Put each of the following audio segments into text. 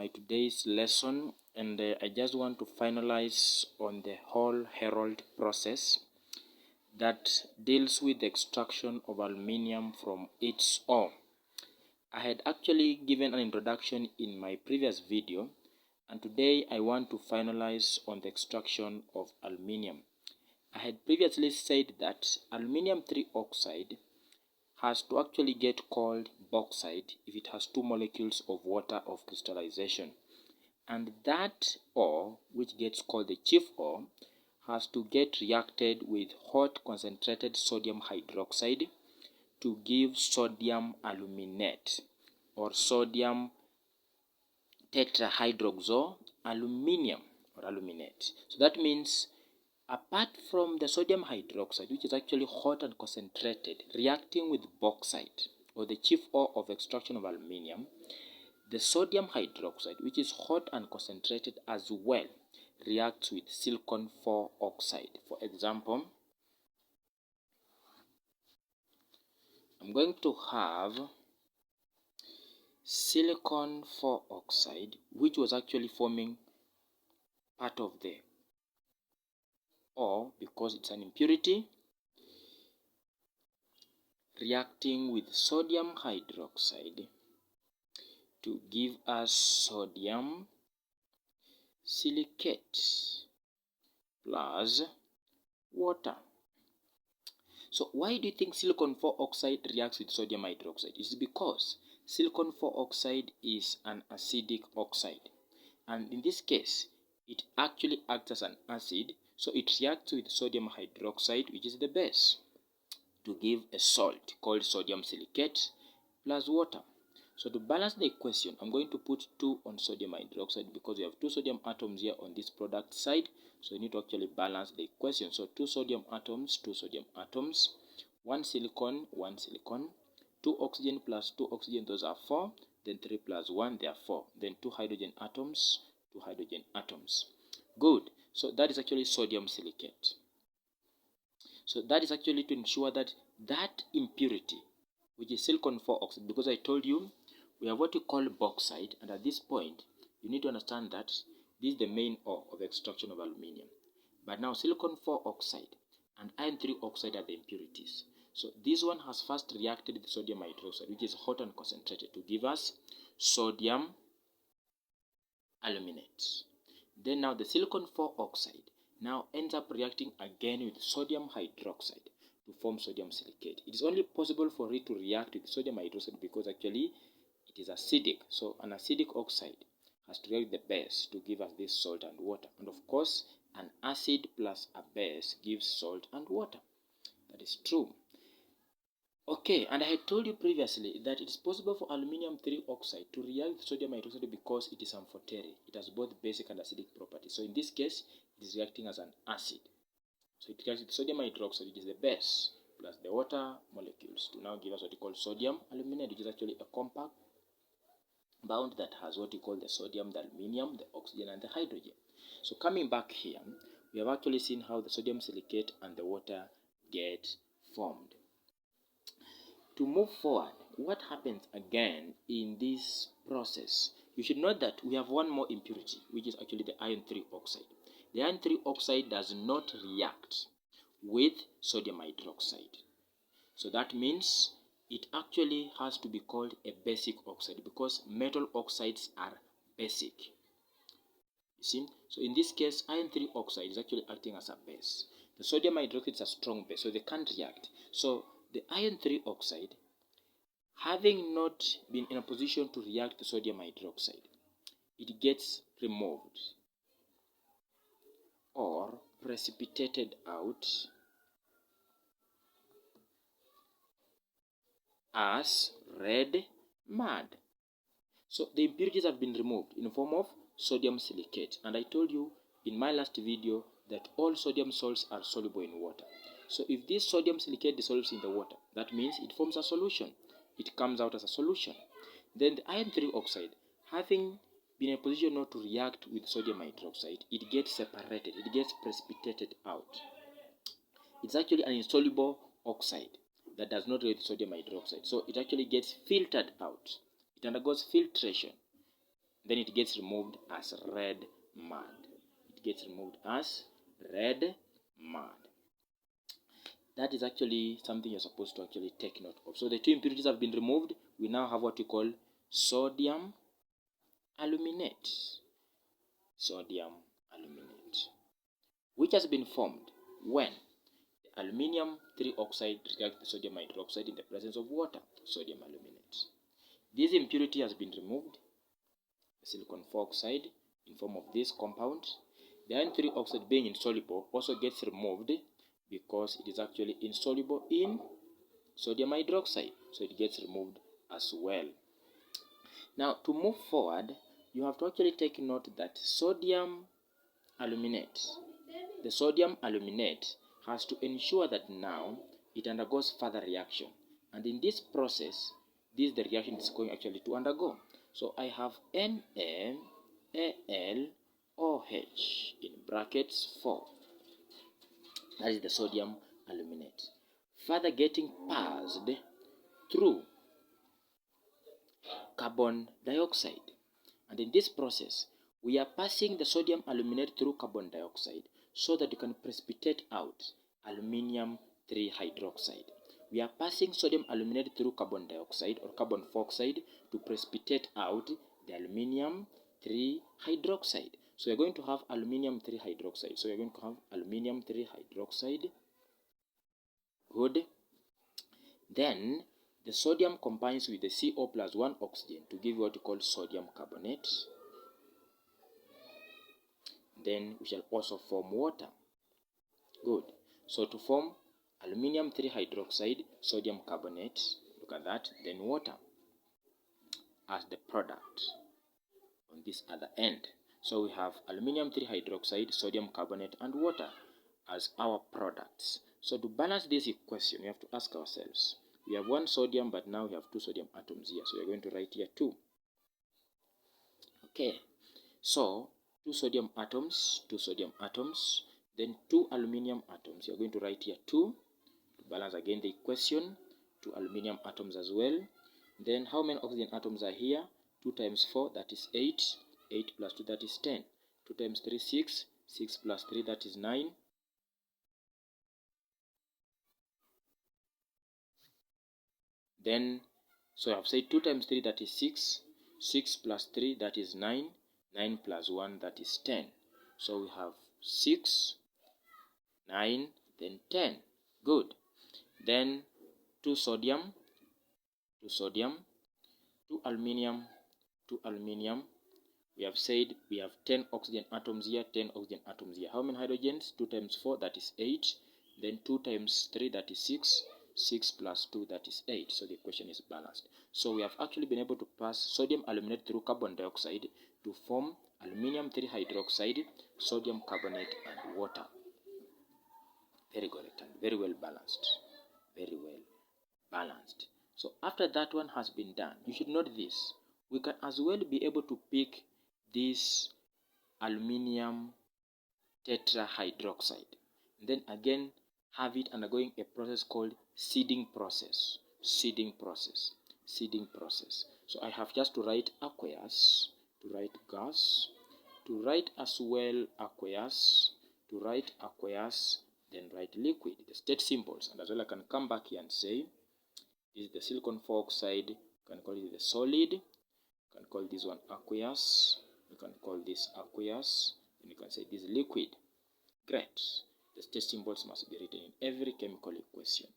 my today's lesson, and I just want to finalize on the whole herald process that deals with the extraction of aluminium from its ore. I had actually given an introduction in my previous video, and today I want to finalize on the extraction of aluminium. I had previously said that aluminium 3 oxide has to actually get called bauxite if it has 2 molecules of water of crystallization. And that ore, which gets called the chief ore, has to get reacted with hot concentrated sodium hydroxide to give sodium aluminate or sodium tetrahydroxo aluminium or aluminate. So that means apart from the sodium hydroxide, which is actually hot and concentrated, reacting with bauxite or the chief ore of extraction of aluminium, the sodium hydroxide, which is hot and concentrated as well, reacts with silicon 4 oxide. For example, I'm going to have silicon 4 oxide, which was actually forming part of the ore because it's an impurity, reacting with sodium hydroxide to give us sodium silicate plus water. So why do you think silicon 4 oxide reacts with sodium hydroxide? It's because silicon 4 oxide is an acidic oxide, and in this case it actually acts as an acid, so it reacts with sodium hydroxide, which is the base, to give a salt called sodium silicate plus water. So to balance the equation, I'm going to put 2 on sodium hydroxide because we have 2 sodium atoms here on this product side. So you need to actually balance the equation. So 2 sodium atoms, 2 sodium atoms, 1 silicon, 1 silicon, 2 oxygen plus 2 oxygen, those are 4, then 3 plus 1, they are 4, then 2 hydrogen atoms, 2 hydrogen atoms. Good. So that is actually sodium silicate. So that is actually to ensure that that impurity, which is silicon 4 oxide, because I told you we have what we call bauxite, and at this point you need to understand that this is the main ore of extraction of aluminium. But now silicon 4 oxide and iron 3 oxide are the impurities. So this one has first reacted with sodium hydroxide, which is hot and concentrated, to give us sodium aluminate. Then now the silicon 4 oxide now ends up reacting again with sodium hydroxide to form sodium silicate. It is only possible for it to react with sodium hydroxide because actually it is acidic. So an acidic oxide has to react with the base to give us this salt and water. And of course, an acid plus a base gives salt and water. That is true. Okay, and I had told you previously that it is possible for aluminium 3 oxide to react with sodium hydroxide because it is amphoteric. It has both basic and acidic properties. So in this case, it is reacting as an acid. So it reacts with sodium hydroxide, which is the base, plus the water molecules to now give us what we call sodium aluminate, which is actually a compact bound that has what we call the sodium, the aluminium, the oxygen, and the hydrogen. So coming back here, we have actually seen how the sodium silicate and the water get formed. To move forward, what happens again in this process? You should note that we have one more impurity, which is actually the iron 3 oxide. The iron 3 oxide does not react with sodium hydroxide. So that means it actually has to be called a basic oxide because metal oxides are basic. You see? So in this case, iron 3 oxide is actually acting as a base. The sodium hydroxide is a strong base, so they can't react. So the iron 3 oxide, having not been in a position to react to sodium hydroxide, it gets removed or precipitated out as red mud. So the impurities have been removed in the form of sodium silicate, and I told you in my last video that all sodium salts are soluble in water. So if this sodium silicate dissolves in the water, that means it forms a solution. It comes out as a solution. Then the iron 3 oxide, having been in a position not to react with sodium hydroxide, it gets separated, it gets precipitated out. It's actually an insoluble oxide that does not react with sodium hydroxide. So it actually gets filtered out. It undergoes filtration then it gets removed as red mud. It gets removed as red mud. That is actually something you're supposed to actually take note of. So the two impurities have been removed. We now have what we call sodium aluminate. Sodium aluminate, which has been formed when the aluminium 3 oxide reacts with sodium hydroxide in the presence of water, sodium aluminate. This impurity has been removed, the silicon 4 oxide, in form of this compound. The iron 3 oxide, being insoluble, also gets removed because it is actually insoluble in sodium hydroxide, so it gets removed as well. Now, to move forward, you have to actually take note that sodium aluminate, the sodium aluminate has to ensure that now it undergoes further reaction, and in this process, this is the reaction it's going actually to undergo. So I have NaAlOH in brackets 4. That is the sodium aluminate. Further getting passed through carbon dioxide. And in this process, we are passing the sodium aluminate through carbon dioxide so that you can precipitate out aluminium 3 hydroxide. We are passing sodium aluminate through carbon dioxide or carbon 4 oxide to precipitate out the aluminium 3 hydroxide. So we're going to have aluminium 3 hydroxide. So we're going to have aluminium 3 hydroxide. Good. Then the sodium combines with the CO plus 1 oxygen to give you what we call sodium carbonate. Then we shall also form water. Good. So to form aluminium 3 hydroxide, sodium carbonate, look at that, then water as the product on this other end. So we have aluminium 3 hydroxide, sodium carbonate, and water as our products. So to balance this equation, we have to ask ourselves, we have one sodium, but now we have 2 sodium atoms here. So we're going to write here 2. Okay. So 2 sodium atoms, then 2 aluminium atoms. You're going to write here 2 to balance again the equation. 2 aluminium atoms as well. Then how many oxygen atoms are here? 2 times 4, that is 8. 8 plus 2, that is 10. 2 times 3, 6. 6 plus 3, that is 9. Then, so I have said 2 times 3, that is 6. 6 plus 3, that is 9. 9 plus 1, that is 10. So we have 6, 9, then 10. Good. Then 2 sodium, 2 aluminium, 2 aluminium. We have said we have 10 oxygen atoms here, 10 oxygen atoms here. How many hydrogens? 2 times 4, that is 8. Then 2 times 3, that is 6. 6 plus 2, that is 8. So the equation is balanced. So we have actually been able to pass sodium aluminate through carbon dioxide to form aluminium 3 hydroxide, sodium carbonate, and water. Very correct and very well balanced. Very well balanced. So after that one has been done, you should note this. We can as well be able to pick this aluminium tetrahydroxide, and then again have it undergoing a process called seeding process. Seeding process. So I have just to write aqueous, to write gas, to write as well aqueous, to write aqueous, then write liquid, the state symbols, and as well I can come back here and say this is the silicon 4 oxide. You can call it the solid. You can call this one aqueous. You can call this aqueous, and you can say this liquid. Great. The state symbols must be written in every chemical equation.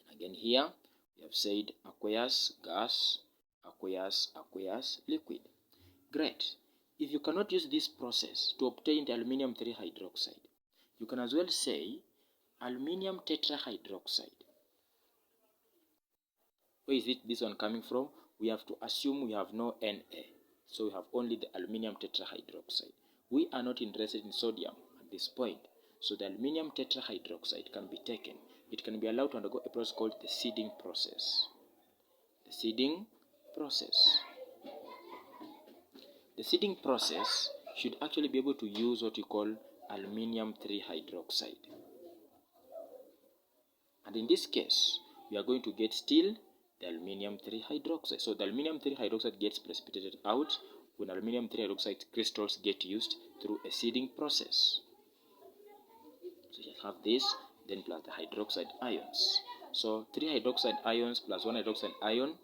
And again here, we have said aqueous, gas, aqueous, liquid. Great. If you cannot use this process to obtain the aluminium 3 hydroxide, you can as well say aluminium tetrahydroxide. Where is this one coming from? We have to assume we have no Na, so we have only the aluminium tetrahydroxide. We are not interested in sodium at this point, so the aluminium tetrahydroxide can be taken. It can be allowed to undergo a process called the seeding process. The seeding process. The seeding process should actually be able to use what we call aluminium 3 hydroxide. And in this case, we are going to get still the aluminium 3 hydroxide. So the aluminium 3 hydroxide gets precipitated out when aluminium 3 hydroxide crystals get used through a seeding process. So you have this, then plus the hydroxide ions. So 3 hydroxide ions plus 1 hydroxide ion,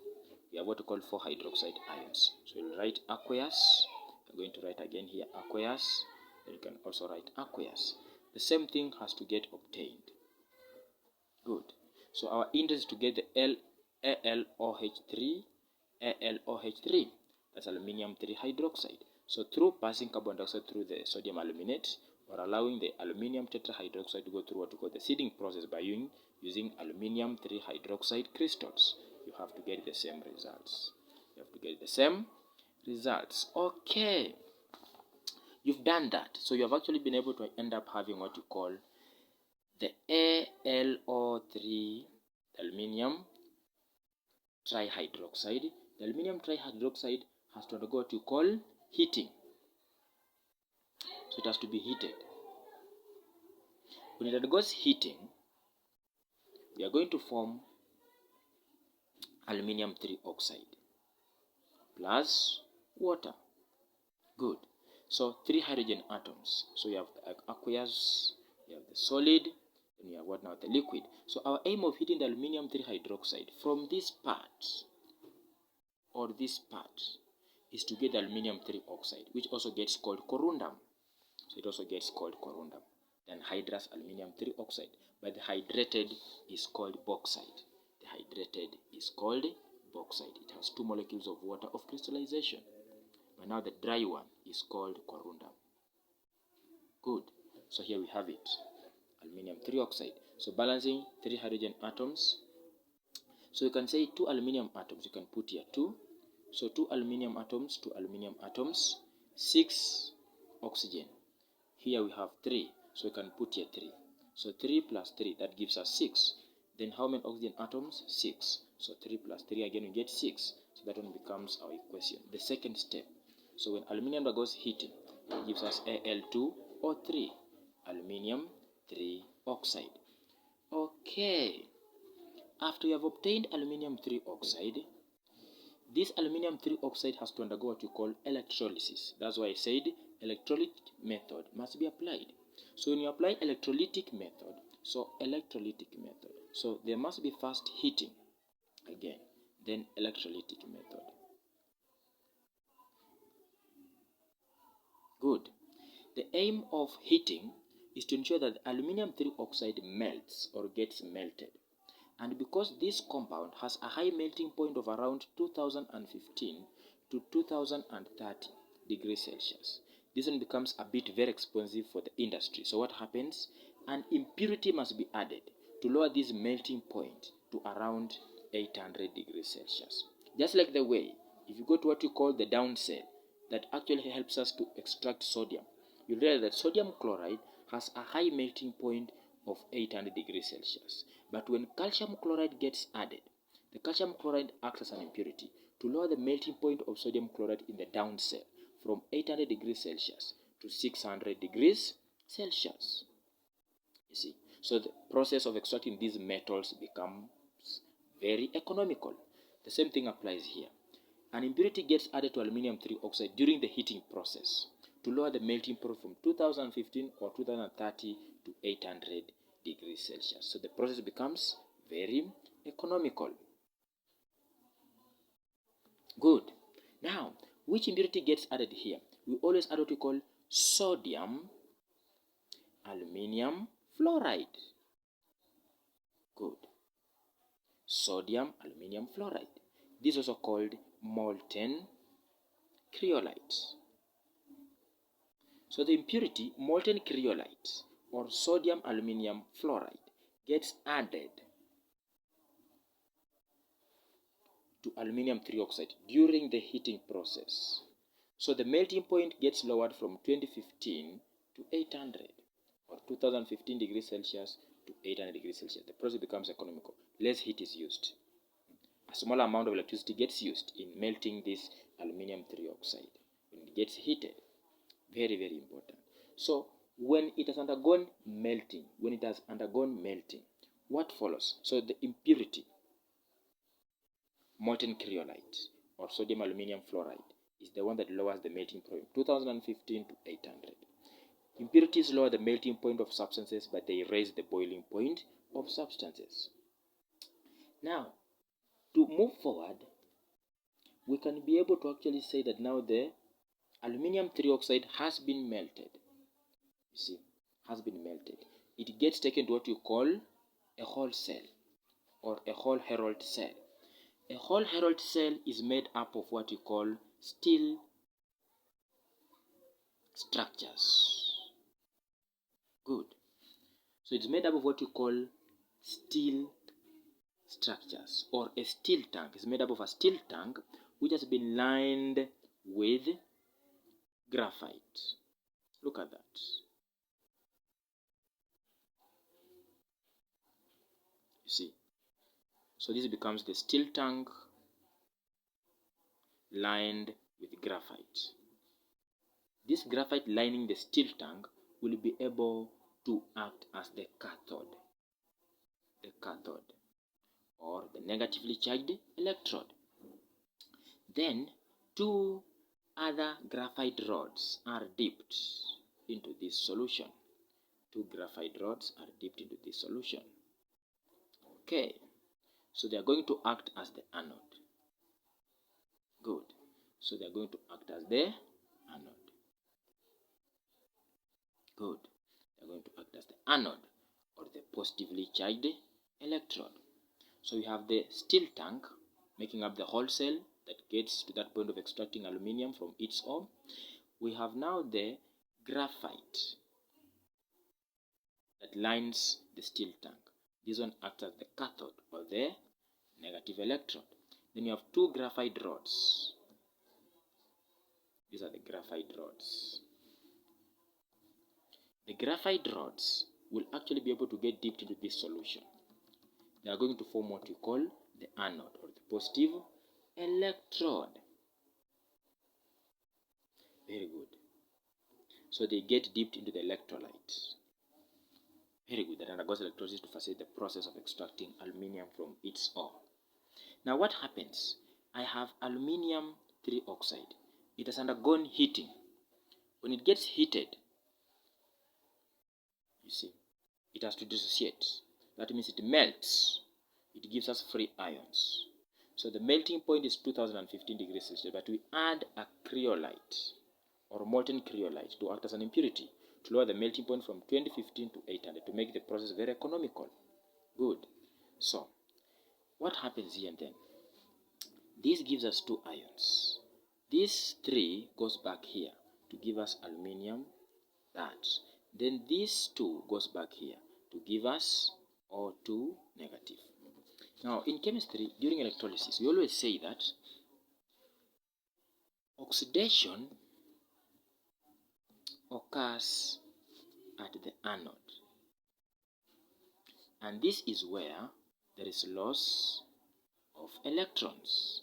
we have what we call 4 hydroxide ions. So we'll write aqueous. I'm going to write again here aqueous. Then you can also write aqueous. The same thing has to get obtained. Good. So our index is to get the AlOH3, AlOH3. That's aluminium 3 hydroxide. So through passing carbon dioxide through the sodium aluminate, or allowing the aluminium tetrahydroxide to go through what we call the seeding process by using aluminium 3 hydroxide crystals, you have to get the same results. You have to get the same results. Okay. You've done that. So you have actually been able to end up having what you call the AlO3 aluminium trihydroxide. The aluminium trihydroxide has to undergo what you call heating. So it has to be heated. When it undergoes heating, we are going to form aluminium 3 oxide plus water. Good. So 3 hydrogen atoms. So you have the aqueous, you have the solid, and you have what now? The liquid. So our aim of heating the aluminium 3 hydroxide from this part or this part is to get the aluminium 3 oxide, which also gets called corundum. So it also gets called corundum. Then hydrous aluminium 3 oxide. But the hydrated is called bauxite. The hydrated is called bauxite. It has 2 molecules of water of crystallization. But now the dry one is called corundum. Good. So here we have it. Aluminium 3 oxide. So balancing 3 hydrogen atoms. So you can say 2 aluminium atoms. You can put here 2. So 2 aluminium atoms, 2 aluminium atoms, 6 oxygen. Here we have 3. So you can put here 3. So 3 plus 3, that gives us 6. Then how many oxygen atoms? 6. So 3 plus 3, again we get 6. So that one becomes our equation. The second step. So when aluminium undergoes heating, it gives us Al2O3, aluminium 3 oxide. Okay. After you have obtained aluminium 3 oxide, this aluminium 3 oxide has to undergo what you call electrolysis. That's why I said electrolytic method must be applied. So when you apply electrolytic method, so there must be first heating again, then electrolytic method. Good. The aim of heating is to ensure that the aluminium 3 oxide melts or gets melted. And because this compound has a high melting point of around 2015 to 2030 degrees Celsius, this one becomes a bit very expensive for the industry. So what happens? An impurity must be added to lower this melting point to around 800 degrees Celsius. Just like the way, if you go to what you call the down cell, that actually helps us to extract sodium, you realize that sodium chloride has a high melting point of 800 degrees Celsius. But when calcium chloride gets added, the calcium chloride acts as an impurity to lower the melting point of sodium chloride in the down cell from 800 degrees Celsius to 600 degrees Celsius. You see, so the process of extracting these metals becomes very economical. The same thing applies here. An impurity gets added to aluminium 3 oxide during the heating process to lower the melting point from 2015 or 2030 to 800 degrees Celsius. So the process becomes very economical. Good. Now, which impurity gets added here? We always add what we call sodium aluminium fluoride. Good. Sodium aluminium fluoride. This is also called molten cryolite. So the impurity molten cryolite or sodium aluminium fluoride gets added to aluminium 3 oxide during the heating process. So the melting point gets lowered from 2015 to 800 or 2015 degrees Celsius to 800 degrees Celsius. The process becomes economical. Less heat is used. A small amount of electricity gets used in melting this aluminium 3 oxide. When it gets heated, very, very important. So when it has undergone melting, what follows? So the impurity, molten cryolite or sodium aluminium fluoride, is the one that lowers the melting point, 2015 to 800. Impurities lower the melting point of substances, but they raise the boiling point of substances. Now, to move forward, we can be able to actually say that now the aluminium trioxide has been melted. You see, has been melted. It gets taken to what you call a Hall cell or a Hall Herold cell. A Hall Herold cell is made up of what you call steel structures. Good. So it's made up of what you call steel structures, or a steel tank. It's made up of a steel tank which has been lined with graphite. Look at that. You see. So this becomes the steel tank lined with graphite. This graphite lining the steel tank will be able to act as the cathode, or the negatively charged electrode. Then two other graphite rods are dipped into this solution. Two graphite rods are dipped into this solution. Okay, so they are going to act as the anode. Good. So they are going to act as the anode. Good. They are going to act as the anode, or the positively charged electrode. So we have the steel tank making up the whole cell that gets to that point of extracting aluminium from its ore. We have now the graphite that lines the steel tank. This one acts as the cathode, or the negative electrode. Then you have two graphite rods. These are the graphite rods. The graphite rods will actually be able to get dipped into this solution. They are going to form what we call the anode, or the positive electrode. Very good. So they get dipped into the electrolyte. Very good. That undergoes electrolysis to facilitate the process of extracting aluminium from its ore. Now what happens? I have aluminium trioxide. It has undergone heating. When it gets heated, you see, it has to dissociate. That means it melts. It gives us free ions. So the melting point is 2015 degrees Celsius, but we add a cryolite or molten cryolite to act as an impurity to lower the melting point from 2015 to 800 to make the process very economical. Good. So what happens here and then? This gives us two ions. This 3 goes back here to give us aluminium, that. Then this 2 goes back here to give us O2 negative. Now in chemistry, during electrolysis, we always say that oxidation occurs at the anode. And this is where there is loss of electrons.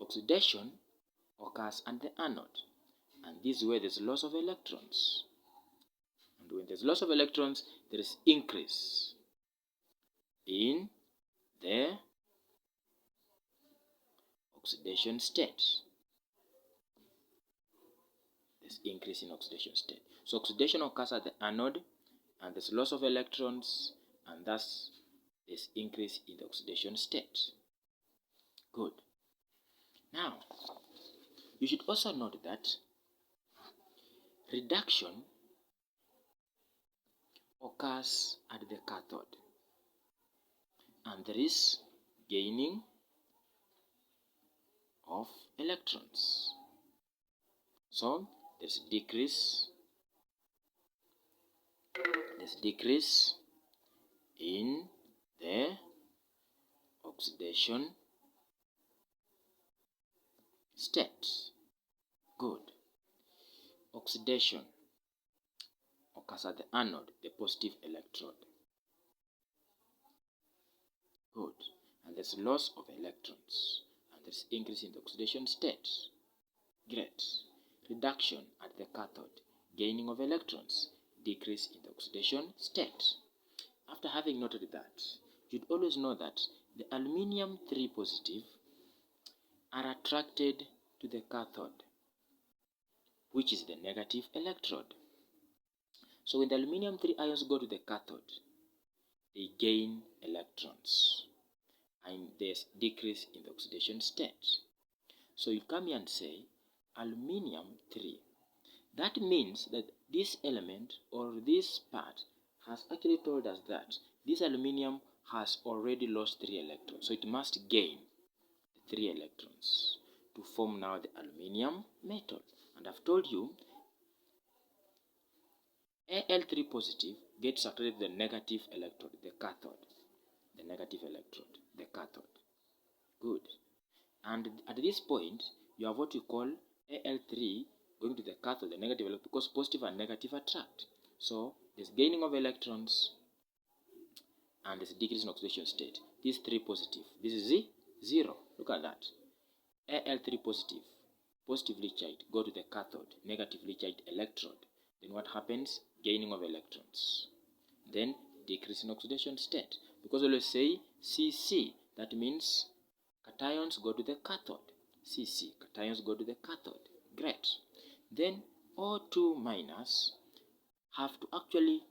Oxidation occurs at the anode, and this is where there's loss of electrons. And when there's loss of electrons, there is increase in the oxidation state. There's increase in oxidation state. So oxidation occurs at the anode, and there's loss of electrons, and thus there's increase in the oxidation state. Good. Now, you should also note that reduction occurs at the cathode, and there is gaining of electrons. So there's decrease in the oxidation state. Good. Oxidation occurs at the anode, the positive electrode. Good. And there's loss of electrons, and there's increase in the oxidation state. Great. Reduction at the cathode, gaining of electrons, decrease in the oxidation state. After having noted that, you'd always know that the aluminium 3 positive are attracted to the cathode, which is the negative electrode. So when the aluminium 3 ions go to the cathode, they gain electrons and there's decrease in the oxidation state. So you come here and say aluminium 3. That means that this element or this part has actually told us that this aluminium has already lost 3 electrons. So it must gain 3 electrons to form now the aluminium metal. And I've told you Al3 positive gets attracted to the negative electrode, the cathode. The negative electrode, the cathode. Good. And at this point, you have what we call Al3 going to the cathode, the negative electrode, because positive and negative attract. So there's gaining of electrons and there's decrease in oxidation state. This 3 positive. This is 0. Look at that. Al3 positive, positively charged, go to the cathode, negatively charged electrode. Then what happens? Gaining of electrons. Then decrease in oxidation state. Because we always say CC, that means cations go to the cathode. CC, cations go to the cathode. Great. Then O2 minus have to actually,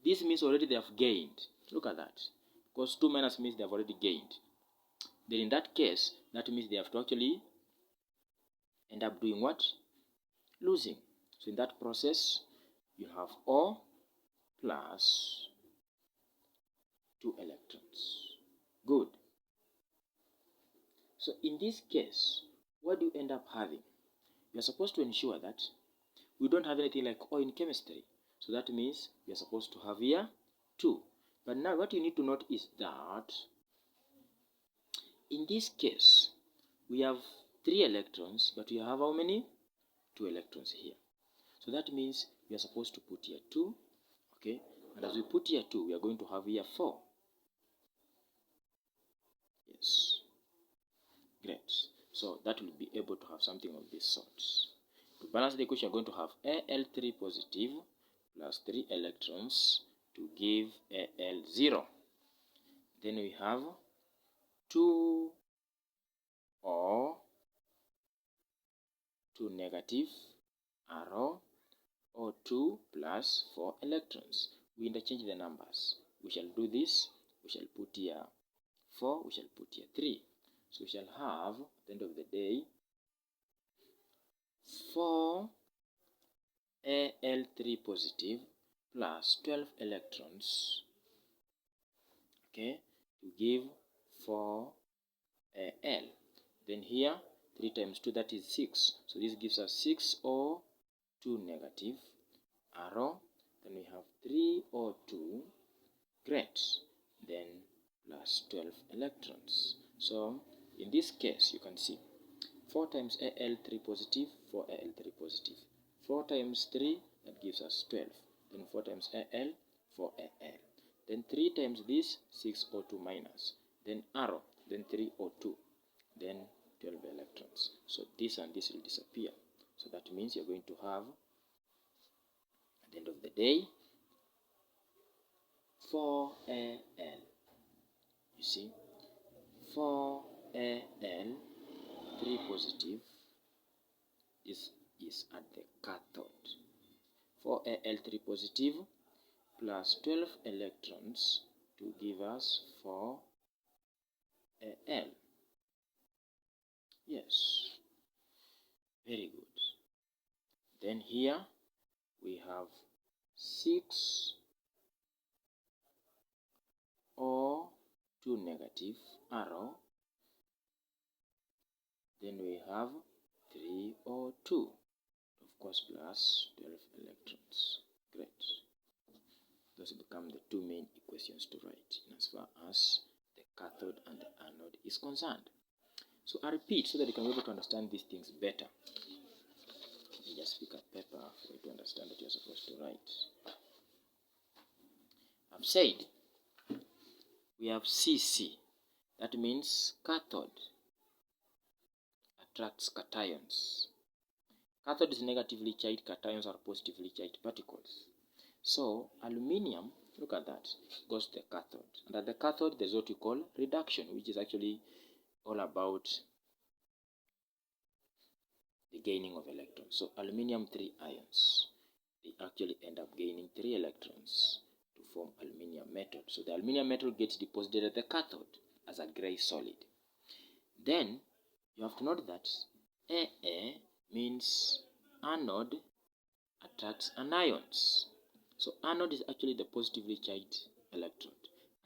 this means already they have gained. Look at that. Because 2 minus means they have already gained. Then in that case, that means they have to actually end up doing what? Losing. So in that process, you have O plus 2 electrons. Good. So in this case, what do you end up having? You are supposed to ensure that we don't have anything like O in chemistry. So that means we are supposed to have here 2. But now what you need to note is that in this case, we have 3 electrons, but we have how many? 2 electrons here. So that means we are supposed to put here 2, okay? And as we put here 2, we are going to have here 4. Yes. Great. So that will be able to have something of this sort. To balance the equation, you're going to have Al3 positive plus 3 electrons to give Al0. Then we have 2 or 2 negative arrow or 2 plus 4 electrons. We interchange the numbers. We shall do this. We shall put here 4. We shall put here 3. So we shall have, at the end of the day, 4 Al3 positive plus 12 electrons, okay, to give 4 Al. Then here, 3 times 2, that is 6. So this gives us 6 or 2 negative arrow. Then we have 3 or 2, great, then plus 12 electrons. So in this case, you can see 4 times Al3 positive, 4 Al3 positive. 4 times 3, that gives us 12. Then 4 times Al, 4 Al. Then 3 times this, 6 O2 minus. Then arrow, then 3 O2. Then 12 electrons. So this and this will disappear. So that means you're going to have, at the end of the day, 4 Al. You see, 4 Al, 3 positive. This is at the cathode. 4 Al3 positive plus 12 electrons to give us 4 Al. Yes, very good. Then here we have 6 or 2 negative arrow. Then we have 3 or 2, of course, plus 12 electrons. Great. Those become the 2 main equations to write in as far as the cathode and the anode is concerned. So I repeat so that you can be able to understand these things better. Let me just pick up paper for you to understand what you're supposed to write. I've said we have CC. That means cathode attracts cations. Cathode is negatively charged, cations are positively charged particles. So aluminium, look at that, goes to the cathode. And at the cathode, there's what we call reduction, which is actually all about the gaining of electrons. So aluminium 3 ions, they actually end up gaining 3 electrons to form aluminium metal. So the aluminium metal gets deposited at the cathode as a gray solid. Then you have to note that AA means anode attracts anions. So anode is actually the positively charged electrode.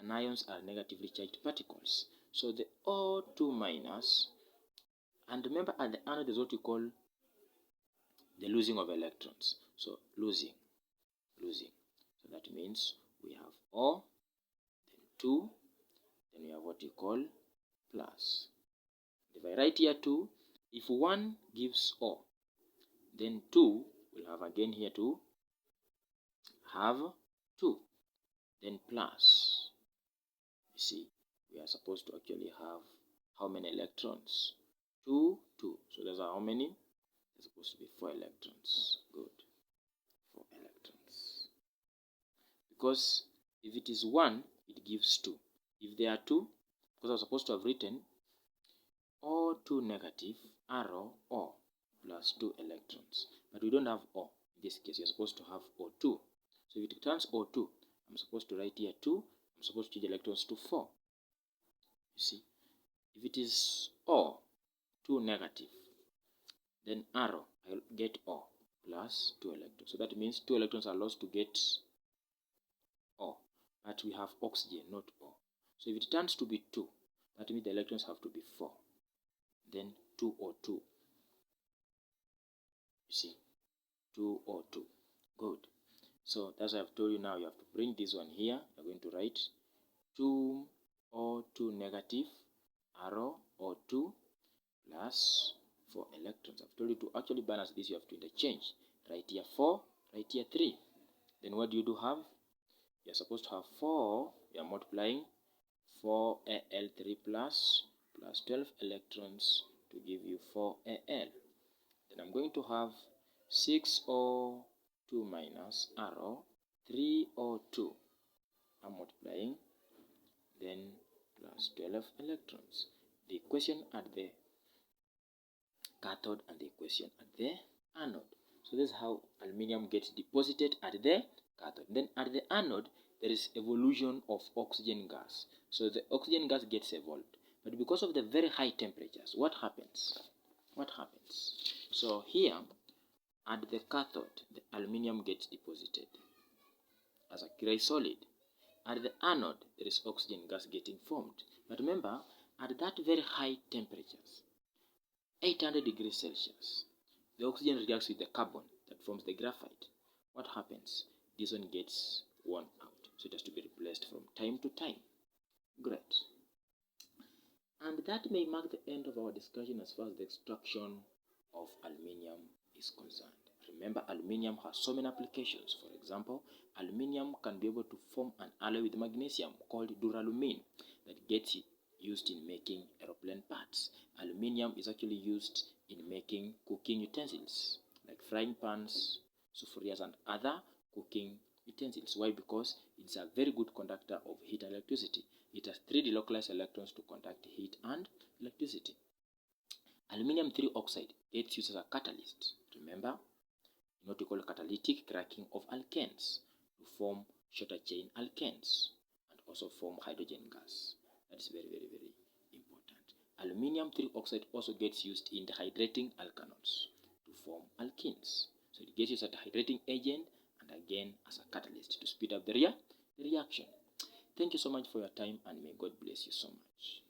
Anions are negatively charged particles. So the O2 minus, and remember at the anode is what we call the losing of electrons. So losing. So that means we have O, then 2, then we have what we call plus. If I write here 2, if 1 gives O, then 2 will have again here to have 2, then plus. You see, we are supposed to actually have how many electrons? 2, 2. So there's how many? There's supposed to be 4 electrons. Good. 4 electrons. Because if it is 1, it gives 2. If there are 2, because I was supposed to have written O2 negative, arrow O plus 2 electrons. But we don't have O. In this case, you're supposed to have O2. So if it turns O2, I'm supposed to write here 2. I'm supposed to change electrons to 4. You see, if it is O, 2 negative, then arrow, I'll get O plus 2 electrons. So that means 2 electrons are lost to get O. But we have oxygen, not O. So if it turns to be 2, that means the electrons have to be 4. Then 2O2. You see, 2O2. Good. So that's what I've told you now. You have to bring this one here. You're going to write 2O2 negative, arrow O2 plus 4 electrons. I've told you to actually balance this, you have to interchange. Write here 4, write here 3. Then what do you have? You're supposed to have 4. You're multiplying 4Al3 plus 12 electrons to give you 4Al. Then I'm going to have 6O2 minus arrow 3O2. I'm multiplying, then plus 12 electrons. The equation at the cathode and the equation at the anode. So this is how aluminium gets deposited at the cathode. Then at the anode, there is evolution of oxygen gas. So the oxygen gas gets evolved. But because of the very high temperatures, what happens? So here, at the cathode, the aluminium gets deposited as a gray solid. At the anode, there is oxygen gas getting formed. But remember, at that very high temperatures, 800 degrees Celsius, the oxygen reacts with the carbon that forms the graphite. What happens? This one gets worn out. So it has to be replaced from time to time. Great. And that may mark the end of our discussion as far as the extraction of aluminium is concerned. Remember, aluminium has so many applications. For example, aluminium can be able to form an alloy with magnesium called duralumin that gets used in making aeroplane parts. Aluminium is actually used in making cooking utensils like frying pans, sufurias, and other cooking utensils. Why? Because it's a very good conductor of heat and electricity. It has 3 delocalized electrons to conduct heat and electricity. Aluminium 3 oxide gets used as a catalyst. Remember, in what we call catalytic cracking of alkanes to form shorter chain alkanes and also form hydrogen gas. That's very, very, very important. Aluminium 3 oxide also gets used in dehydrating alkanols to form alkenes. So it gets used as a hydrating agent and again as a catalyst to speed up the reaction. Thank you so much for your time, and may God bless you so much.